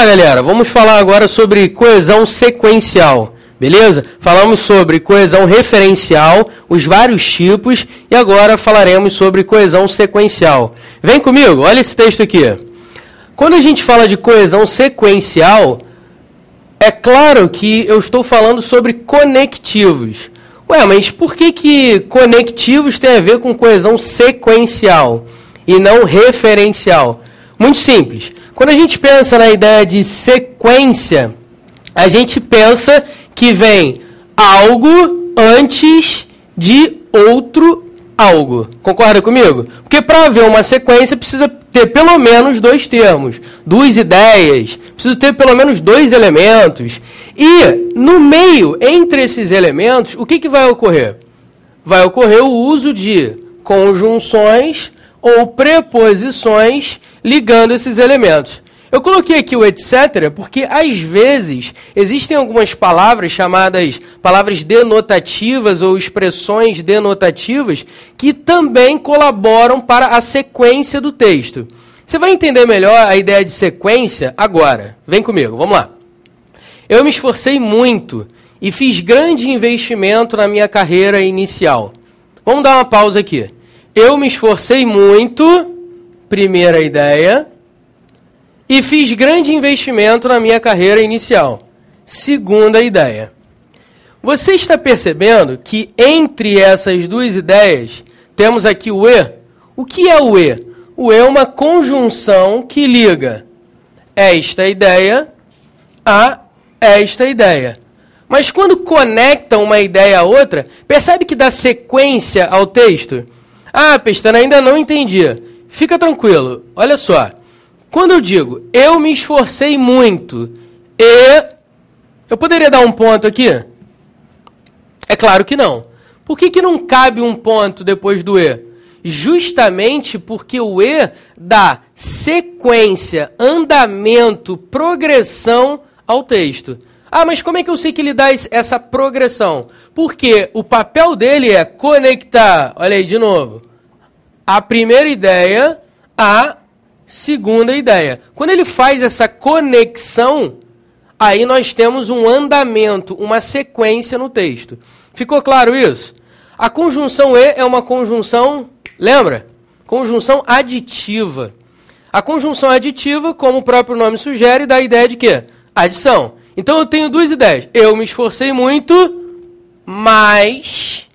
lá, galera. Vamos falar agora sobre coesão sequencial, beleza? Falamos sobre coesão referencial, os vários tipos, e agora falaremos sobre coesão sequencial. Vem comigo, olha esse texto aqui. Quando a gente fala de coesão sequencial, é claro que eu estou falando sobre conectivos. Ué, mas por que conectivos tem a ver com coesão sequencial e não referencial? Muito simples. Quando a gente pensa na ideia de sequência, a gente pensa que vem algo antes de outro algo. Concorda comigo? Porque para haver uma sequência precisa ter pelo menos dois termos, duas ideias, precisa ter pelo menos dois elementos. E no meio, entre esses elementos, o que vai ocorrer? Vai ocorrer o uso de conjunções ou preposições ligando esses elementos. Eu coloquei aqui o etc. porque, às vezes, existem algumas palavras chamadas palavras denotativas ou expressões denotativas que também colaboram para a sequência do texto. Você vai entender melhor a ideia de sequência agora. Vem comigo, vamos lá. Eu me esforcei muito e fiz grande investimento na minha carreira inicial. Vamos dar uma pausa aqui. Eu me esforcei muito, primeira ideia, e fiz grande investimento na minha carreira inicial. Segunda ideia. Você está percebendo que entre essas duas ideias temos aqui o e? O que é o e? O e é uma conjunção que liga esta ideia a esta ideia. Mas quando conecta uma ideia a outra, percebe que dá sequência ao texto? Ah, Pestana, ainda não entendi. Fica tranquilo, olha só. Quando eu digo, eu me esforcei muito, e... eu poderia dar um ponto aqui? É claro que não. Por que não cabe um ponto depois do e? Justamente porque o e dá sequência, andamento, progressão ao texto. Ah, mas como é que eu sei que ele dá essa progressão? Porque o papel dele é conectar, olha aí de novo, a primeira ideia à segunda ideia. Quando ele faz essa conexão, aí nós temos um andamento, uma sequência no texto. Ficou claro isso? A conjunção e é uma conjunção, lembra? Conjunção aditiva. A conjunção aditiva, como o próprio nome sugere, dá a ideia de quê? Adição. Então eu tenho duas ideias. Eu me esforcei muito, mas...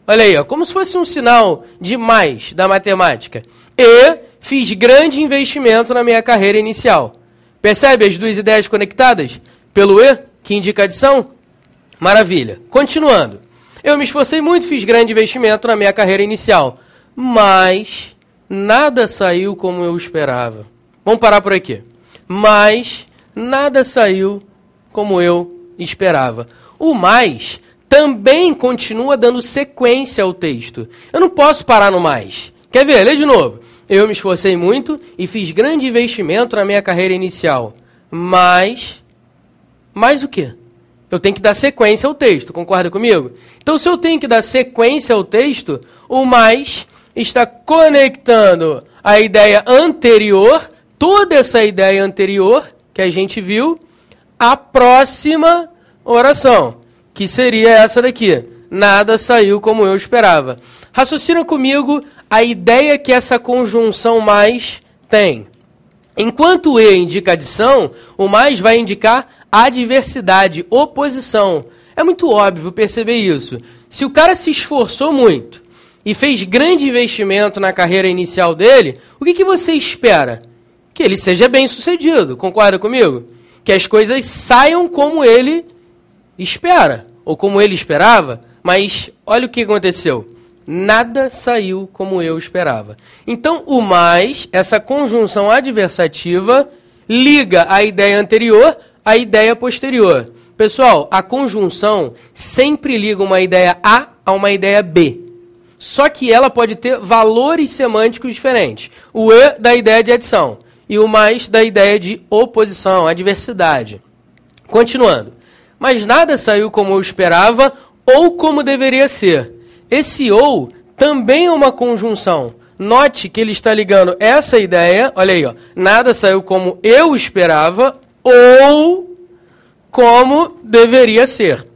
olha aí, ó, como se fosse um sinal de mais da matemática. E fiz grande investimento na minha carreira inicial. Percebe as duas ideias conectadas pelo e, que indica adição? Maravilha. Continuando. Eu me esforcei muito, fiz grande investimento na minha carreira inicial. Mas nada saiu como eu esperava. Vamos parar por aqui. Mas nada saiu como eu esperava. O mais também continua dando sequência ao texto. Eu não posso parar no mais. Quer ver? Lê de novo. Eu me esforcei muito e fiz grande investimento na minha carreira inicial. Mas o quê? Eu tenho que dar sequência ao texto, concorda comigo? Então, se eu tenho que dar sequência ao texto, o mais está conectando a ideia anterior, toda essa ideia anterior que a gente viu, à próxima oração, que seria essa daqui. Nada saiu como eu esperava. Raciocina comigo a ideia que essa conjunção mais tem. Enquanto o e indica adição, o mais vai indicar adversidade, oposição. É muito óbvio perceber isso. Se o cara se esforçou muito e fez grande investimento na carreira inicial dele, o que você espera? Que ele seja bem sucedido. Concorda comigo? Que as coisas saiam como ele espera, ou como ele esperava, mas olha o que aconteceu. Nada saiu como eu esperava. Então, o mais, essa conjunção adversativa, liga a ideia anterior à ideia posterior. Pessoal, a conjunção sempre liga uma ideia A a uma ideia B. Só que ela pode ter valores semânticos diferentes. O e da ideia de adição e o mais da ideia de oposição, adversidade. Continuando. Mas nada saiu como eu esperava ou como deveria ser. Esse ou também é uma conjunção, Note que ele está ligando essa ideia, olha aí, ó, nada saiu como eu esperava ou como deveria ser.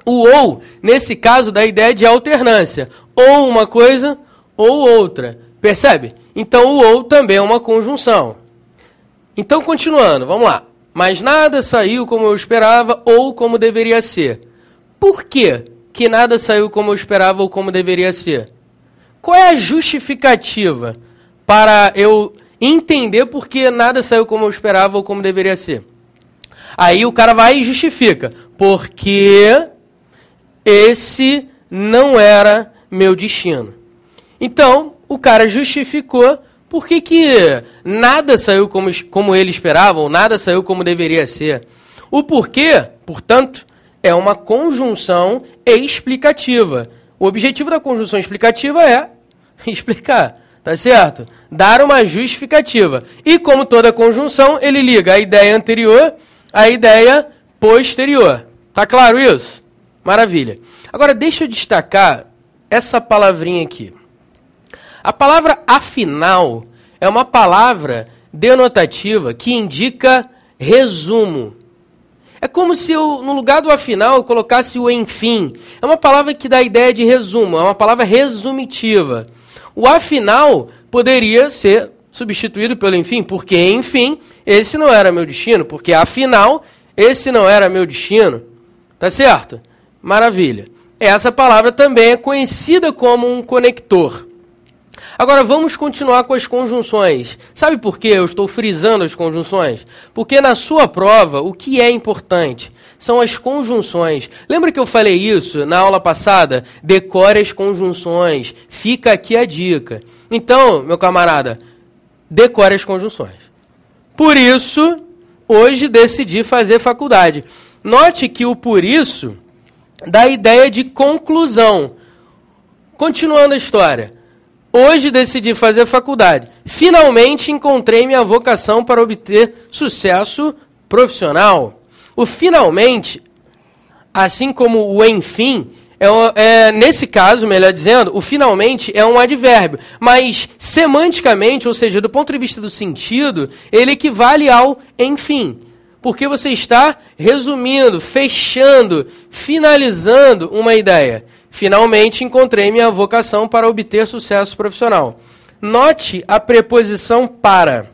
O ou, nesse caso, dá a ideia de alternância. Ou uma coisa ou outra. Percebe? Então, o ou também é uma conjunção. Então, continuando, vamos lá. Mas nada saiu como eu esperava ou como deveria ser. Por quê que nada saiu como eu esperava ou como deveria ser? Qual é a justificativa para eu entender por que nada saiu como eu esperava ou como deveria ser? Aí o cara vai e justifica. Porque esse não era meu destino. Então, o cara justificou por que nada saiu como ele esperava ou nada saiu como deveria ser. O porquê, portanto, é uma conjunção explicativa. O objetivo da conjunção explicativa é explicar, tá certo? Dar uma justificativa. E como toda conjunção, ele liga a ideia anterior à ideia posterior. Tá claro isso? Maravilha. Agora, deixa eu destacar essa palavrinha aqui. A palavra afinal é uma palavra denotativa que indica resumo. É como se eu, no lugar do afinal, eu colocasse o enfim. É uma palavra que dá a ideia de resumo, é uma palavra resumitiva. O afinal poderia ser substituído pelo enfim, porque enfim, esse não era meu destino, porque afinal, esse não era meu destino. Tá certo? Maravilha. Essa palavra também é conhecida como um conector. Agora vamos continuar com as conjunções. Sabe por que eu estou frisando as conjunções? Porque na sua prova, o que é importante são as conjunções. Lembra que eu falei isso na aula passada? Decore as conjunções. Fica aqui a dica. Então, meu camarada, decore as conjunções. Por isso, hoje decidi fazer faculdade. Note que o por isso dá a ideia de conclusão. Continuando a história. Hoje decidi fazer faculdade. Finalmente encontrei minha vocação para obter sucesso profissional. O finalmente, assim como o enfim, nesse caso, melhor dizendo, o finalmente é um advérbio. Mas semanticamente, ou seja, do ponto de vista do sentido, ele equivale ao enfim. Porque você está resumindo, fechando, finalizando uma ideia. Finalmente encontrei minha vocação para obter sucesso profissional. Note a preposição para.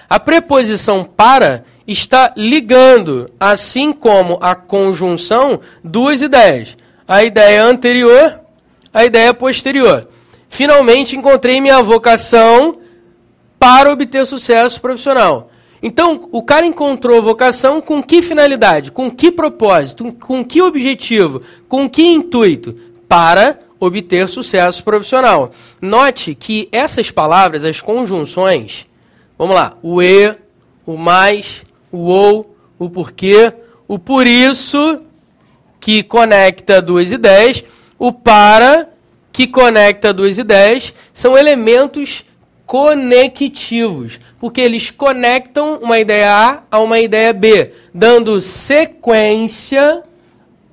A preposição para está ligando, assim como a conjunção, duas ideias. A ideia anterior, a ideia posterior. Finalmente encontrei minha vocação para obter sucesso profissional. Então, o cara encontrou vocação com que finalidade? Com que propósito? Com que objetivo? Com que intuito? Para obter sucesso profissional. Note que essas palavras, as conjunções, vamos lá, o e, o mais, o ou, o porquê, o por isso, que conecta duas ideias, o para, que conecta duas ideias, são elementos conectivos, porque eles conectam uma ideia A a uma ideia B, dando sequência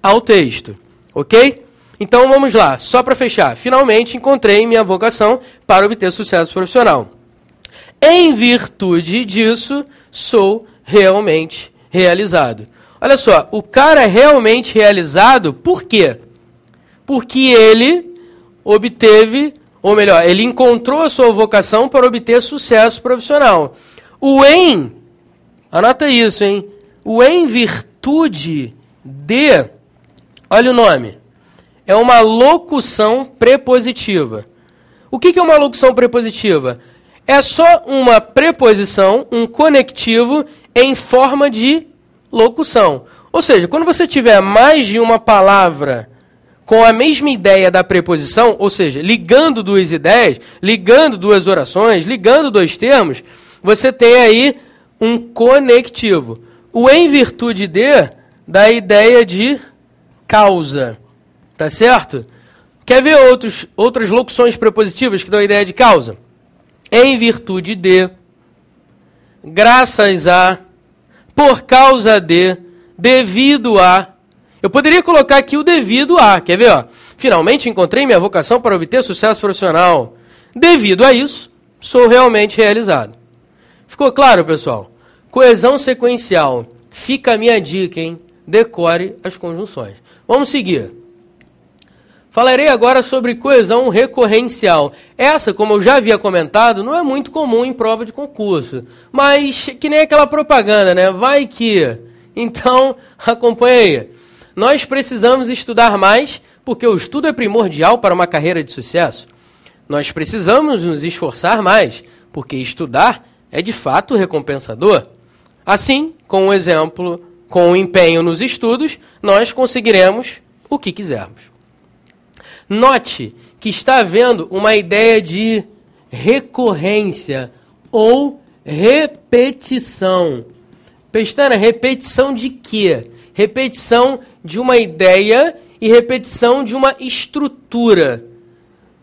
ao texto, ok? Então vamos lá, só para fechar. Finalmente encontrei minha vocação para obter sucesso profissional. Em virtude disso, sou realmente realizado. Olha só, o cara é realmente realizado por quê? Porque ele obteve, ou melhor, ele encontrou a sua vocação para obter sucesso profissional. O em, anota isso, hein? O em virtude de, olha o nome, é uma locução prepositiva. O que é uma locução prepositiva? É só uma preposição, um conectivo em forma de locução. Ou seja, quando você tiver mais de uma palavra com a mesma ideia da preposição, ou seja, ligando duas ideias, ligando duas orações, ligando dois termos, você tem aí um conectivo. O em virtude de dá a ideia de causa. Tá certo? Quer ver outras locuções prepositivas que dão a ideia de causa? Em virtude de, graças a, por causa de, devido a. Eu poderia colocar aqui o devido a, quer ver? Ó? Finalmente encontrei minha vocação para obter sucesso profissional. Devido a isso, sou realmente realizado. Ficou claro, pessoal? Coesão sequencial. Fica a minha dica, hein? Decore as conjunções. Vamos seguir. Falarei agora sobre coesão recorrencial. Essa, como eu já havia comentado, não é muito comum em prova de concurso. Mas, que nem aquela propaganda, né? Vai que... Então, acompanhe aí. Nós precisamos estudar mais, porque o estudo é primordial para uma carreira de sucesso. Nós precisamos nos esforçar mais, porque estudar é de fato recompensador. Assim, com o exemplo, com o empenho nos estudos, nós conseguiremos o que quisermos. Note que está havendo uma ideia de recorrência ou repetição. Pestana, repetição de quê? Repetição de uma ideia e repetição de uma estrutura.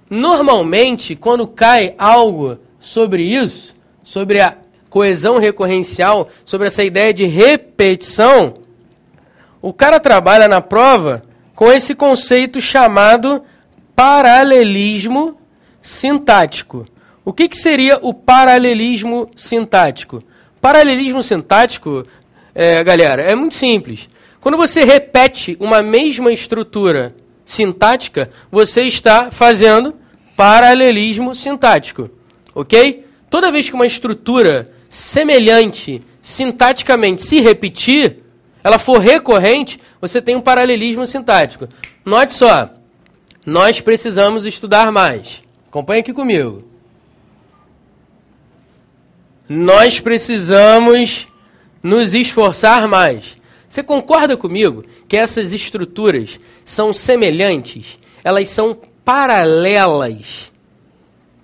Normalmente, quando cai algo sobre isso, sobre a coesão recorrencial, sobre essa ideia de repetição, o cara trabalha na prova com esse conceito chamado paralelismo sintático. O que seria o paralelismo sintático? Paralelismo sintático, galera, é muito simples. Quando você repete uma mesma estrutura sintática, você está fazendo paralelismo sintático, ok? Toda vez que uma estrutura semelhante sintaticamente se repetir, ela for recorrente, você tem um paralelismo sintático. Note só, nós precisamos estudar mais. Acompanhe aqui comigo. Nós precisamos nos esforçar mais. Você concorda comigo que essas estruturas são semelhantes? Elas são paralelas.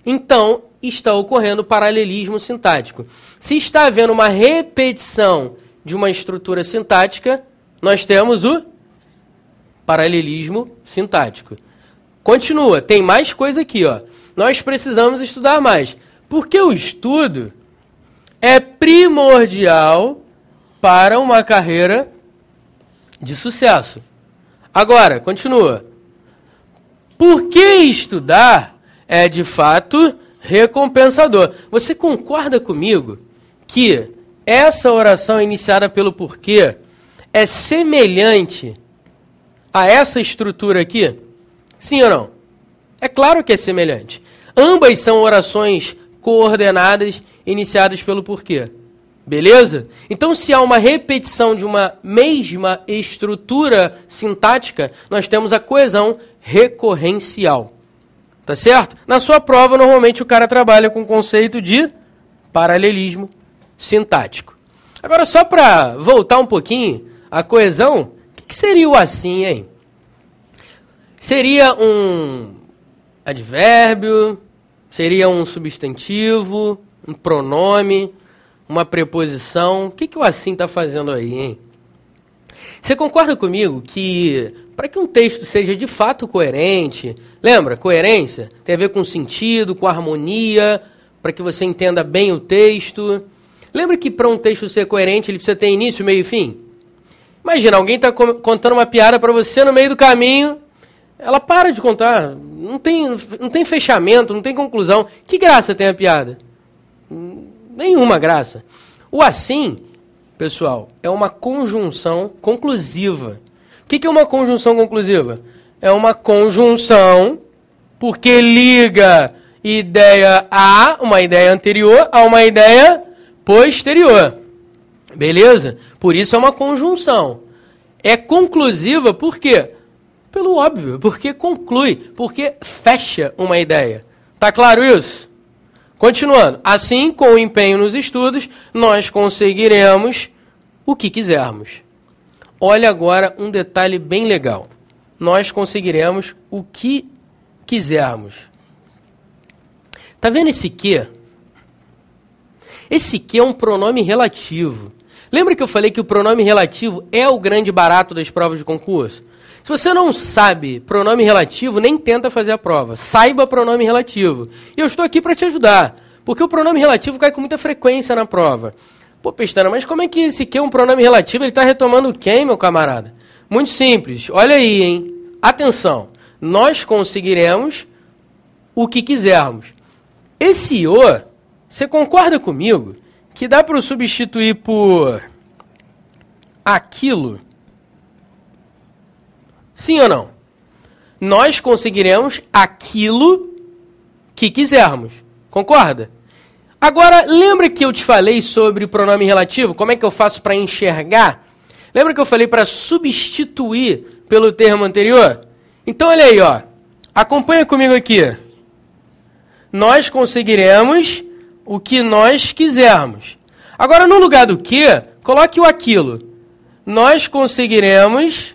Então, está ocorrendo paralelismo sintático. Se está havendo uma repetição de uma estrutura sintática, nós temos o paralelismo sintático. Continua, tem mais coisa aqui, ó. Nós precisamos estudar mais. Porque o estudo é primordial para uma carreira de sucesso. Agora, continua. Por que estudar é, de fato, recompensador? Você concorda comigo que essa oração iniciada pelo porquê é semelhante a essa estrutura aqui? Sim ou não? É claro que é semelhante. Ambas são orações coordenadas iniciadas pelo porquê. Beleza? Então, se há uma repetição de uma mesma estrutura sintática, nós temos a coesão recorrencial. Tá certo? Na sua prova, normalmente o cara trabalha com o conceito de paralelismo sintático. Agora, só para voltar um pouquinho, a coesão, o que seria o assim, hein? Seria um advérbio, seria um substantivo, um pronome, uma preposição. O que o assim está fazendo aí, hein? Você concorda comigo que, para que um texto seja de fato coerente, lembra, coerência tem a ver com sentido, com harmonia, para que você entenda bem o texto. Lembra que para um texto ser coerente, ele precisa ter início, meio e fim? Imagina, alguém está contando uma piada para você no meio do caminho, ela para de contar, não tem fechamento, não tem conclusão. Que graça tem a piada? Nenhuma graça. O assim, pessoal, é uma conjunção conclusiva. O que é uma conjunção conclusiva? É uma conjunção porque liga ideia A, uma ideia anterior, a uma ideia posterior. Beleza? Por isso é uma conjunção. É conclusiva por quê? Pelo óbvio, porque conclui, porque fecha uma ideia. Tá claro isso? Continuando, assim, com o empenho nos estudos, nós conseguiremos o que quisermos. Olha agora um detalhe bem legal. Nós conseguiremos o que quisermos. Tá vendo esse que? Esse que é um pronome relativo. Lembra que eu falei que o pronome relativo é o grande barato das provas de concurso? Se você não sabe pronome relativo, nem tenta fazer a prova. Saiba pronome relativo. E eu estou aqui para te ajudar, porque o pronome relativo cai com muita frequência na prova. Pô, Pestana, mas como é que esse que é um pronome relativo? Ele está retomando quem, meu camarada? Muito simples. Olha aí, hein? Atenção. Nós conseguiremos o que quisermos. Esse o, você concorda comigo que dá para substituir por aquilo? Sim ou não? Nós conseguiremos aquilo que quisermos. Concorda? Agora, lembra que eu te falei sobre o pronome relativo? Como é que eu faço para enxergar? Lembra que eu falei para substituir pelo termo anterior? Então, olha aí, ó. Acompanha comigo aqui. Nós conseguiremos o que nós quisermos. Agora, no lugar do que, coloque o aquilo. Nós conseguiremos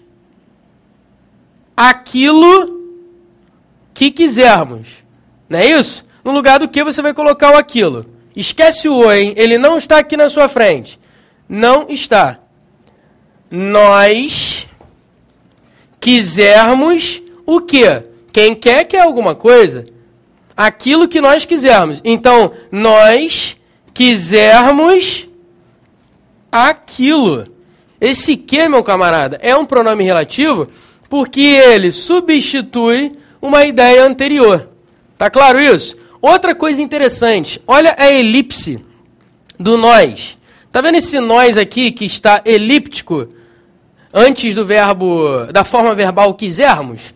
aquilo que quisermos. Não é isso? No lugar do que, você vai colocar o aquilo. Esquece o hein? Ele não está aqui na sua frente. Não está. Nós quisermos o quê? Quem quer alguma coisa? Aquilo que nós quisermos. Então, nós quisermos aquilo. Esse que, meu camarada, é um pronome relativo porque ele substitui uma ideia anterior. Tá claro isso? Outra coisa interessante, olha a elipse do nós. Tá vendo esse nós aqui que está elíptico antes do verbo, da forma verbal quisermos?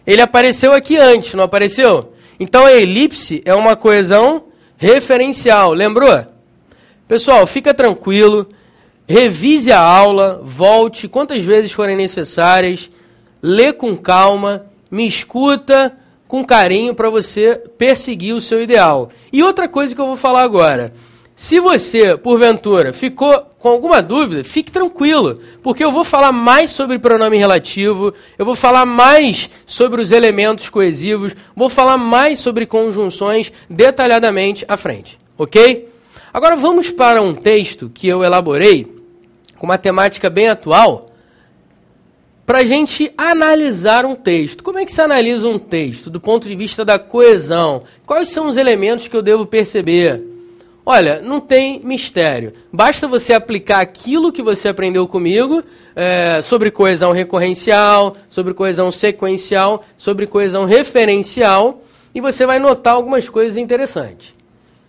Ele apareceu aqui antes, não apareceu? Então a elipse é uma coesão referencial, lembrou? Pessoal, fica tranquilo, revise a aula, volte quantas vezes forem necessárias, lê com calma, me escuta com carinho para você perseguir o seu ideal. E outra coisa que eu vou falar agora. Se você, porventura, ficou com alguma dúvida, fique tranquilo, porque eu vou falar mais sobre pronome relativo, eu vou falar mais sobre os elementos coesivos, vou falar mais sobre conjunções detalhadamente à frente, ok? Agora vamos para um texto que eu elaborei com uma temática bem atual, para a gente analisar um texto. Como é que se analisa um texto do ponto de vista da coesão? Quais são os elementos que eu devo perceber? Olha, não tem mistério. Basta você aplicar aquilo que você aprendeu comigo sobre coesão recorrencial, sobre coesão sequencial, sobre coesão referencial, e você vai notar algumas coisas interessantes.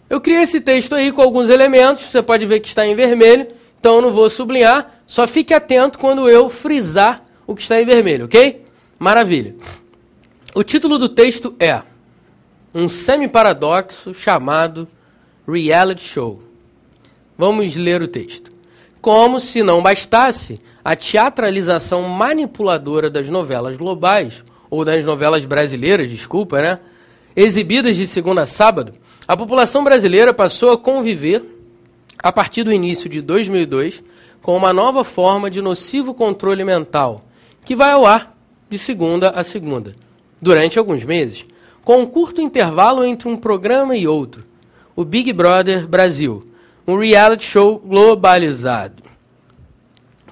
Eu criei esse texto aí com alguns elementos, você pode ver que está em vermelho, então eu não vou sublinhar, só fique atento quando eu frisar o que está em vermelho, ok? Maravilha. O título do texto é um semiparadoxo chamado Reality Show. Vamos ler o texto. Como se não bastasse a teatralização manipuladora das novelas globais, ou das novelas brasileiras, desculpa, né? Exibidas de segunda a sábado, a população brasileira passou a conviver, a partir do início de 2002, com uma nova forma de nocivo controle mental, que vai ao ar de segunda a segunda, durante alguns meses, com um curto intervalo entre um programa e outro, o Big Brother Brasil, um reality show globalizado.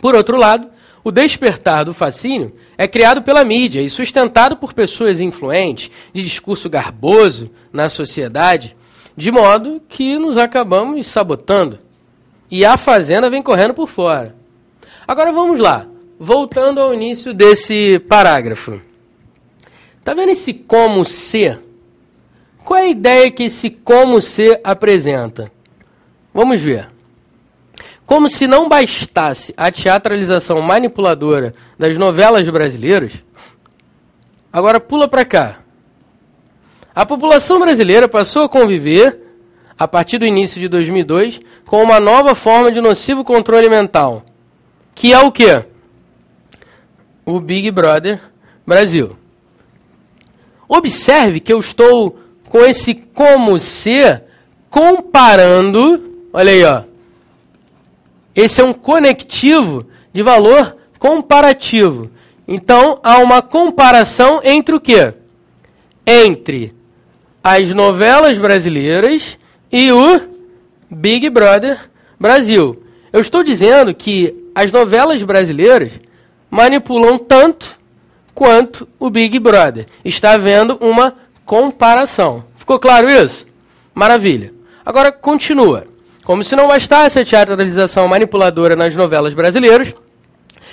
Por outro lado, o despertar do fascínio é criado pela mídia e sustentado por pessoas influentes, de discurso garboso na sociedade, de modo que nos acabamos sabotando. E a fazenda vem correndo por fora. Agora vamos lá. Voltando ao início desse parágrafo. Está vendo esse como se? Qual é a ideia que esse como se apresenta? Vamos ver. Como se não bastasse a teatralização manipuladora das novelas brasileiras, agora pula para cá. A população brasileira passou a conviver, a partir do início de 2002, com uma nova forma de nocivo controle mental, que é o quê? O Big Brother Brasil. Observe que eu estou com esse como se comparando, olha aí, ó. Esse é um conectivo de valor comparativo. Então, há uma comparação entre o quê? Entre as novelas brasileiras e o Big Brother Brasil. Eu estou dizendo que as novelas brasileiras manipulam tanto quanto o Big Brother. Está havendo uma comparação. Ficou claro isso? Maravilha. Agora, continua. Como se não bastasse a teatralização manipuladora nas novelas brasileiras,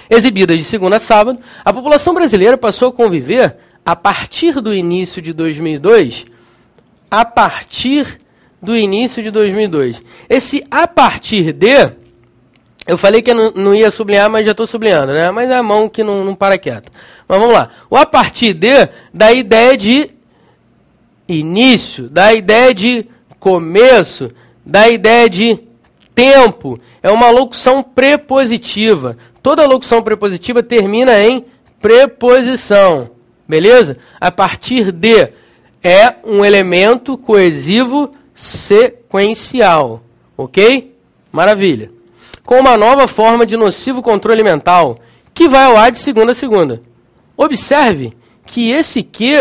exibidas de segunda a sábado, a população brasileira passou a conviver, a partir do início de 2002, a partir do início de 2002. Esse a partir de, eu falei que eu não ia sublinhar, mas já estou sublinhando, né? Mas é a mão que não para quieta. Mas vamos lá. O a partir de, da ideia de início, da ideia de começo, da ideia de tempo. É uma locução prepositiva. Toda locução prepositiva termina em preposição. Beleza? A partir de é um elemento coesivo sequencial. Ok? Maravilha. Com uma nova forma de nocivo controle mental, que vai ao ar de segunda a segunda. Observe que esse que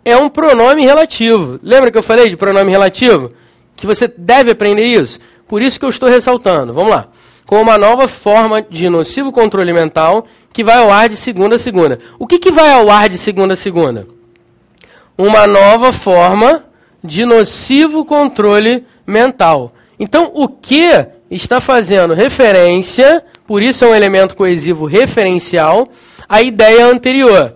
é um pronome relativo. Lembra que eu falei de pronome relativo? Que você deve aprender isso? Por isso que eu estou ressaltando. Vamos lá. Com uma nova forma de nocivo controle mental, que vai ao ar de segunda a segunda. O que vai ao ar de segunda a segunda? Uma nova forma de nocivo controle mental. Então, o que está fazendo referência, por isso é um elemento coesivo referencial, à ideia anterior,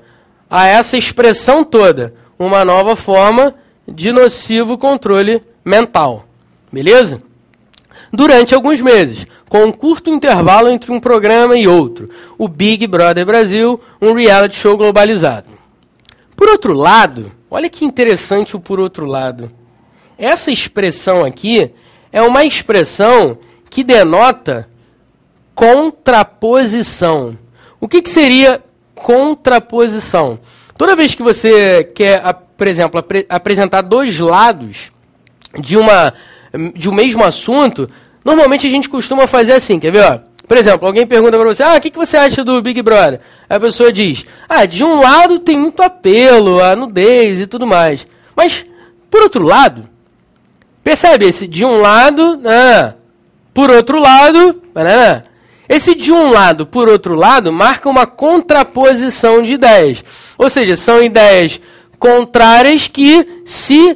a essa expressão toda, uma nova forma de nocivo controle mental. Beleza? Durante alguns meses, com um curto intervalo entre um programa e outro, o Big Brother Brasil, um reality show globalizado. Por outro lado, olha que interessante o por outro lado. Essa expressão aqui é uma expressão que denota contraposição. O que seria contraposição? Toda vez que você quer, por exemplo, apresentar dois lados de um mesmo assunto, normalmente a gente costuma fazer assim, quer ver? Ó? Por exemplo, alguém pergunta para você, o que você acha do Big Brother? A pessoa diz, de um lado tem muito apelo, a nudez e tudo mais. Mas, por outro lado, percebe esse de um lado, por outro lado, esse de um lado, por outro lado, marca uma contraposição de ideias. Ou seja, são ideias contrárias que se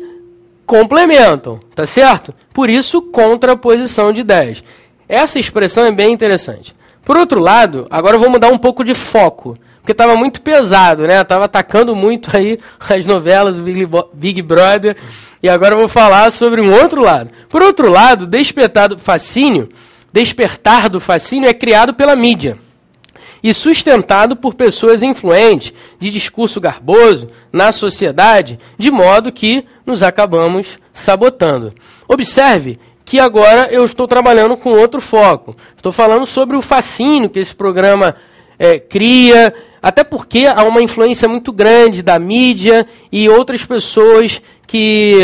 complementam, tá certo? Por isso, contraposição de ideias. Essa expressão é bem interessante. Por outro lado, agora eu vou mudar um pouco de foco, porque estava muito pesado, né? Estava atacando muito aí as novelas do Big Brother, e agora eu vou falar sobre um outro lado. Por outro lado, despertar do fascínio é criado pela mídia e sustentado por pessoas influentes, de discurso garboso, na sociedade, de modo que nos acabamos sabotando. Observe que agora eu estou trabalhando com outro foco. Estou falando sobre o fascínio que esse programa cria, até porque há uma influência muito grande da mídia e outras pessoas que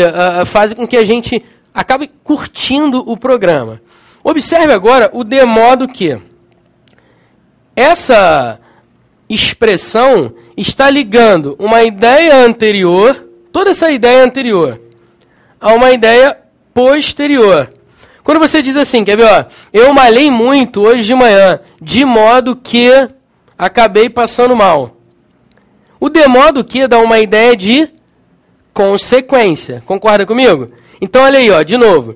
fazem com que a gente acabe curtindo o programa. Observe agora o de modo que essa expressão está ligando uma ideia anterior, toda essa ideia anterior, a uma ideia posterior. Quando você diz assim, quer ver, eu malhei muito hoje de manhã, de modo que acabei passando mal. O de modo que dá uma ideia de consequência. Concorda comigo? Então, olha aí, de novo.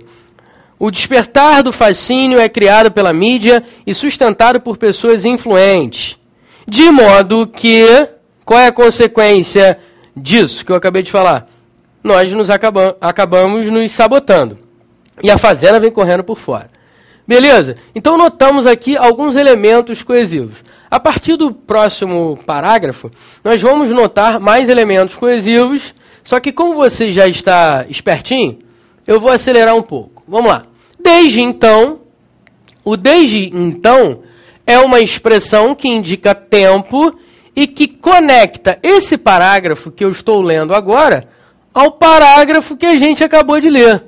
O despertar do fascínio é criado pela mídia e sustentado por pessoas influentes. De modo que, qual é a consequência disso que eu acabei de falar? Nós acabamos nos sabotando. E a fazenda vem correndo por fora. Beleza? Então notamos aqui alguns elementos coesivos. A partir do próximo parágrafo, nós vamos notar mais elementos coesivos, só que como você já está espertinho, eu vou acelerar um pouco. Vamos lá. Desde então, o desde então é uma expressão que indica tempo e que conecta esse parágrafo que eu estou lendo agora ao parágrafo que a gente acabou de ler.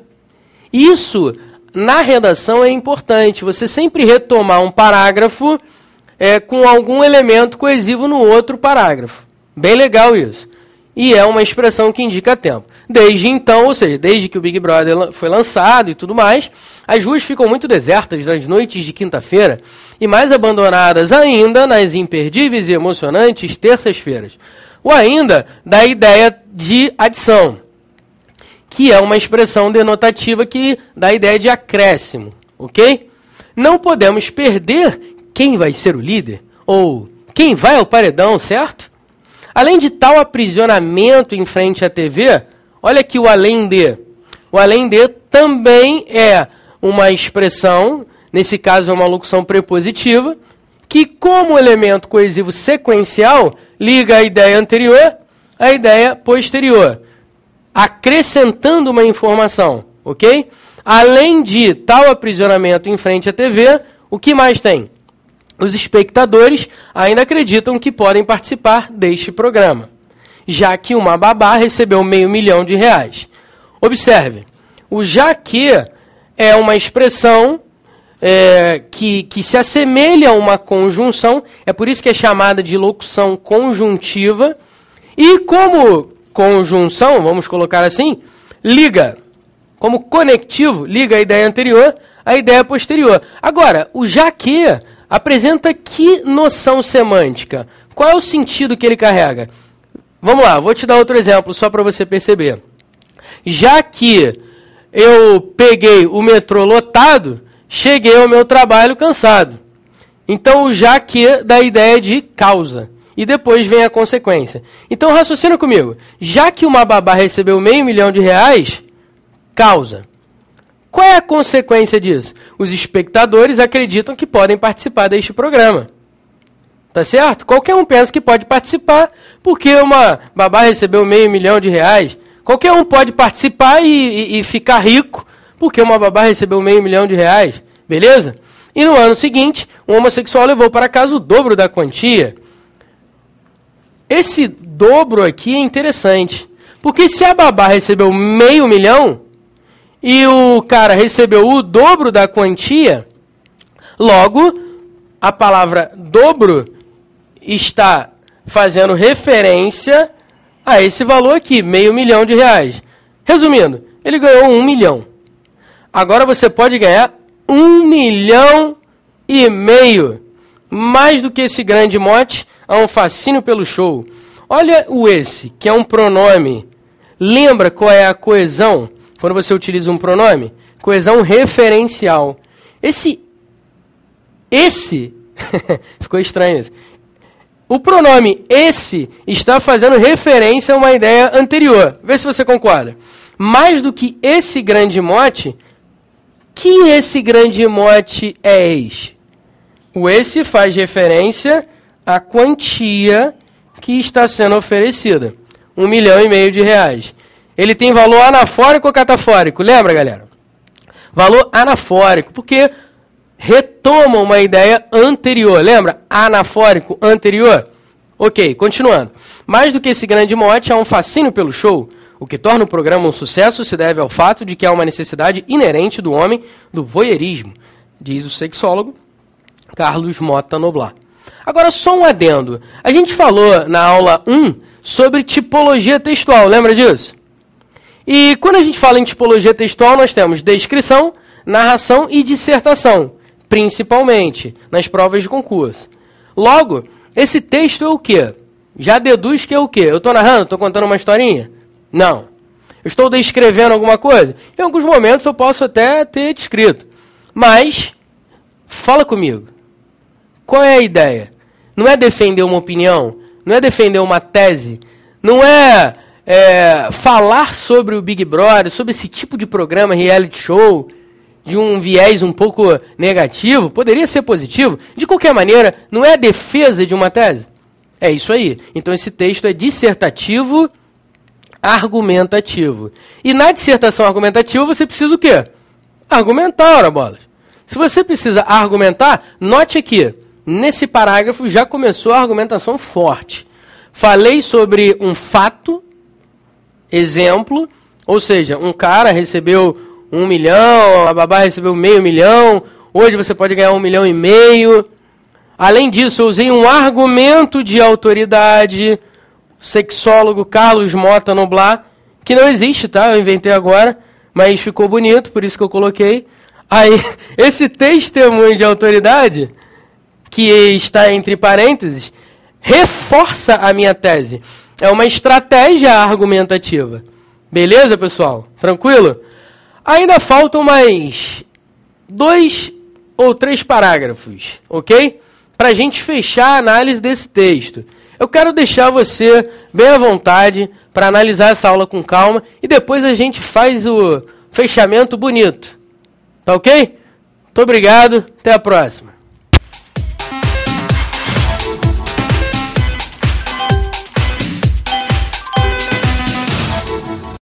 Isso, na redação, é importante. Você sempre retomar um parágrafo com algum elemento coesivo no outro parágrafo. Bem legal isso. E é uma expressão que indica tempo. Desde então, ou seja, desde que o Big Brother foi lançado e tudo mais, as ruas ficam muito desertas nas noites de quinta-feira e mais abandonadas ainda nas imperdíveis e emocionantes terças-feiras. Ou ainda da ideia de adição, que é uma expressão denotativa que dá a ideia de acréscimo, ok? Não podemos perder quem vai ser o líder ou quem vai ao paredão, certo? Além de tal aprisionamento em frente à TV, olha aqui o além de. O além de também é uma expressão, nesse caso é uma locução prepositiva, que como elemento coesivo sequencial, liga a ideia anterior à ideia posterior, acrescentando uma informação, ok? Além de tal aprisionamento em frente à TV, o que mais tem? Os espectadores ainda acreditam que podem participar deste programa, já que uma babá recebeu R$500 mil. Observe, o já que é uma expressão que se assemelha a uma conjunção, é por isso que é chamada de locução conjuntiva, e como conjunção, vamos colocar assim, liga, como conectivo, liga a ideia anterior à ideia posterior. Agora, o já que apresenta que noção semântica? Qual é o sentido que ele carrega? Vamos lá, vou te dar outro exemplo só para você perceber. Já que eu peguei o metrô lotado, cheguei ao meu trabalho cansado. Então, o já que dá a ideia de causa. E depois vem a consequência. Então, raciocina comigo. Já que uma babá recebeu R$500 mil, causa. Qual é a consequência disso? Os espectadores acreditam que podem participar deste programa. Tá certo? Qualquer um pensa que pode participar, porque uma babá recebeu R$500 mil. Qualquer um pode participar e ficar rico, porque uma babá recebeu R$500 mil. Beleza? E no ano seguinte, um homossexual levou para casa o dobro da quantia. Esse dobro aqui é interessante, porque se a babá recebeu R$500 mil, e o cara recebeu o dobro da quantia, logo, a palavra dobro está fazendo referência a esse valor aqui, R$500 mil. Resumindo, ele ganhou R$1 milhão. Agora você pode ganhar R$1,5 milhão. Mais do que esse grande mote, há um fascínio pelo show. Olha o esse, que é um pronome. Lembra qual é a coesão? Quando você utiliza um pronome, coesão referencial. Esse ficou estranho isso. O pronome esse está fazendo referência a uma ideia anterior. Vê se você concorda. Mais do que esse grande mote, que esse grande mote é este? O esse faz referência à quantia que está sendo oferecida. R$1,5 milhão. Ele tem valor anafórico ou catafórico? Lembra, galera? Valor anafórico, porque retoma uma ideia anterior. Lembra? Anafórico, anterior. Ok, continuando. Mais do que esse grande mote, há um fascínio pelo show. O que torna o programa um sucesso se deve ao fato de que há uma necessidade inerente do homem do voyeurismo, diz o sexólogo Carlos Mota Noblar. Agora, só um adendo. A gente falou na aula 1 sobre tipologia textual, lembra disso? E quando a gente fala em tipologia textual, nós temos descrição, narração e dissertação, principalmente nas provas de concurso. Logo, esse texto é o quê? Já deduz que é o quê? Eu estou narrando, estou contando uma historinha? Não. Eu estou descrevendo alguma coisa? Em alguns momentos eu posso até ter descrito. Mas, fala comigo. Qual é a ideia? Não é defender uma opinião, não é defender uma tese, não é falar sobre o Big Brother, sobre esse tipo de programa, reality show, de um viés um pouco negativo, poderia ser positivo. De qualquer maneira, não é a defesa de uma tese? É isso aí. Então esse texto é dissertativo, argumentativo. E na dissertação argumentativa você precisa o quê? Argumentar, ora bolas. Se você precisa argumentar, note aqui, nesse parágrafo já começou a argumentação forte. Falei sobre um fato, exemplo, ou seja, um cara recebeu R$1 milhão, a babá recebeu R$500 mil, hoje você pode ganhar R$1,5 milhão. Além disso, eu usei um argumento de autoridade, sexólogo Carlos Mota Noblar, que não existe, tá? Eu inventei agora, mas ficou bonito, por isso que eu coloquei. Aí, esse testemunho de autoridade, que está entre parênteses, reforça a minha tese. É uma estratégia argumentativa. Beleza, pessoal? Tranquilo? Ainda faltam mais 2 ou 3 parágrafos, ok? Para a gente fechar a análise desse texto. Eu quero deixar você bem à vontade para analisar essa aula com calma e depois a gente faz fechamento bonito. Tá ok? Muito obrigado, até a próxima.